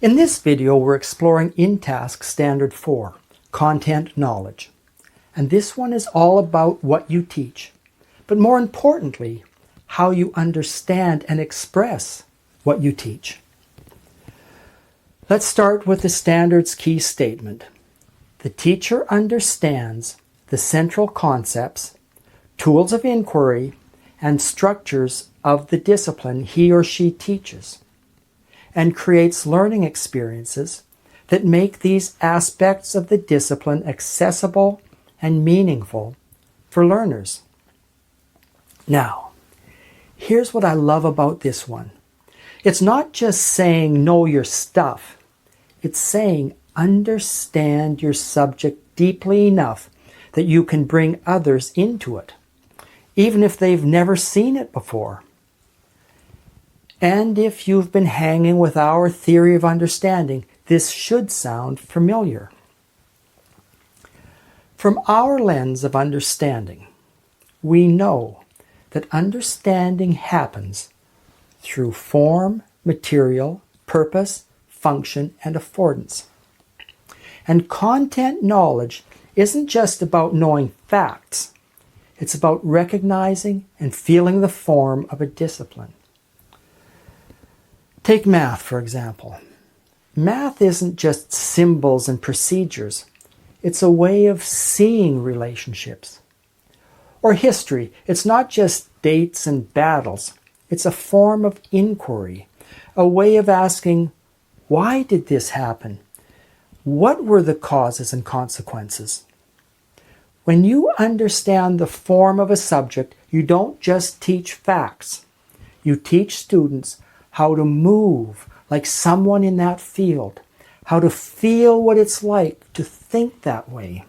In this video, we're exploring InTASC Standard 4, Content Knowledge. And this one is all about what you teach, but more importantly, how you understand and express what you teach. Let's start with the standard's key statement. The teacher understands the central concepts, tools of inquiry, and structures of the discipline he or she teaches, and creates learning experiences that make these aspects of the discipline accessible and meaningful for learners. Now, here's what I love about this one. It's not just saying know your stuff. It's saying understand your subject deeply enough that you can bring others into it, even if they've never seen it before. And if you've been hanging with our theory of understanding, this should sound familiar. From our lens of understanding, we know that understanding happens through form, material, purpose, function, and affordance. And content knowledge isn't just about knowing facts. It's about recognizing and feeling the form of a discipline. Take math, for example. Math isn't just symbols and procedures. It's a way of seeing relationships. Or history. It's not just dates and battles. It's a form of inquiry, a way of asking, why did this happen? What were the causes and consequences? When you understand the form of a subject, you don't just teach facts. You teach students how to move like someone in that field, how to feel what it's like to think that way.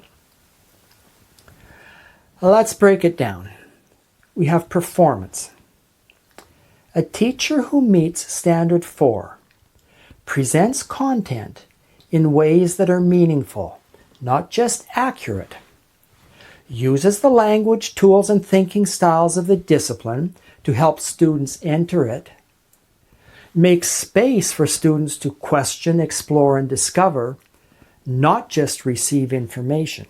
Let's break it down. We have performance. A teacher who meets Standard 4 presents content in ways that are meaningful, not just accurate, uses the language, tools, and thinking styles of the discipline to help students enter it, makes space for students to question, explore, and discover, not just receive information.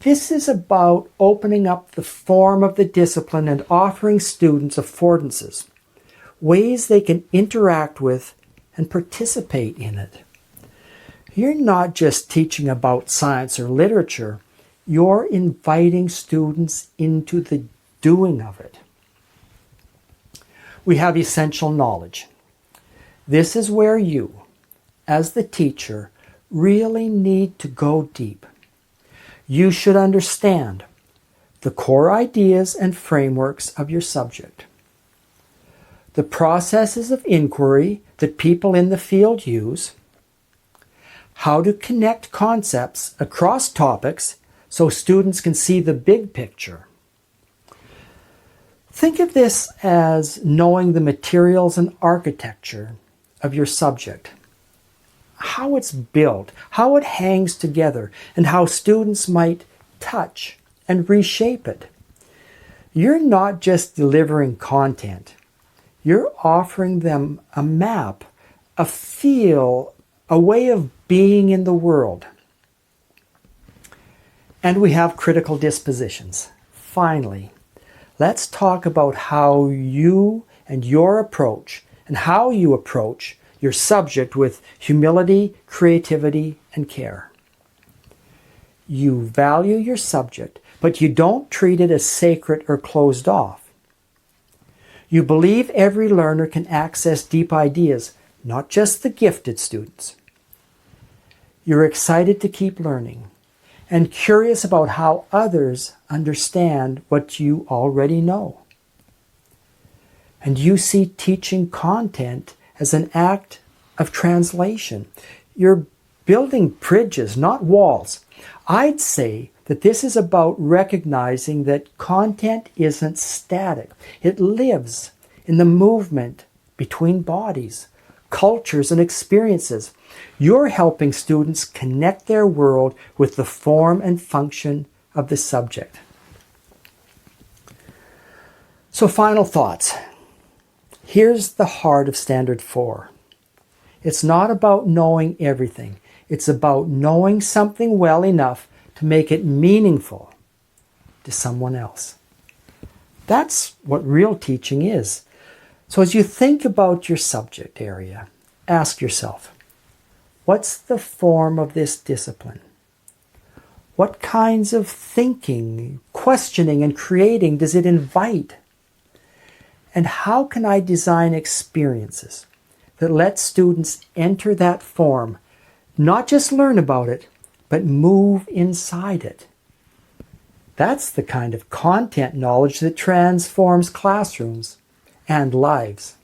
This is about opening up the form of the discipline and offering students affordances, ways they can interact with and participate in it. You're not just teaching about science or literature, you're inviting students into the doing of it. We have essential knowledge. This is where you, as the teacher, really need to go deep. You should understand the core ideas and frameworks of your subject, the processes of inquiry that people in the field use, how to connect concepts across topics so students can see the big picture. Think of this as knowing the materials and architecture of your subject, how it's built, how it hangs together, and how students might touch and reshape it. You're not just delivering content. You're offering them a map, a feel, a way of being in the world. And we have critical dispositions. Finally, let's talk about how you and your approach and how you approach your subject with humility, creativity, and care. You value your subject, but you don't treat it as sacred or closed off. You believe every learner can access deep ideas, not just the gifted students. You're excited to keep learning and curious about how others understand what you already know. And you see teaching content as an act of translation. You're building bridges, not walls. I'd say that this is about recognizing that content isn't static. It lives in the movement between bodies, cultures, and experiences. You're helping students connect their world with the form and function of the subject. So, final thoughts. Here's the heart of Standard 4. It's not about knowing everything. It's about knowing something well enough to make it meaningful to someone else. That's what real teaching is. So as you think about your subject area, ask yourself, what's the form of this discipline? What kinds of thinking, questioning, and creating does it invite? And how can I design experiences that let students enter that form, not just learn about it, but move inside it? That's the kind of content knowledge that transforms classrooms and lives.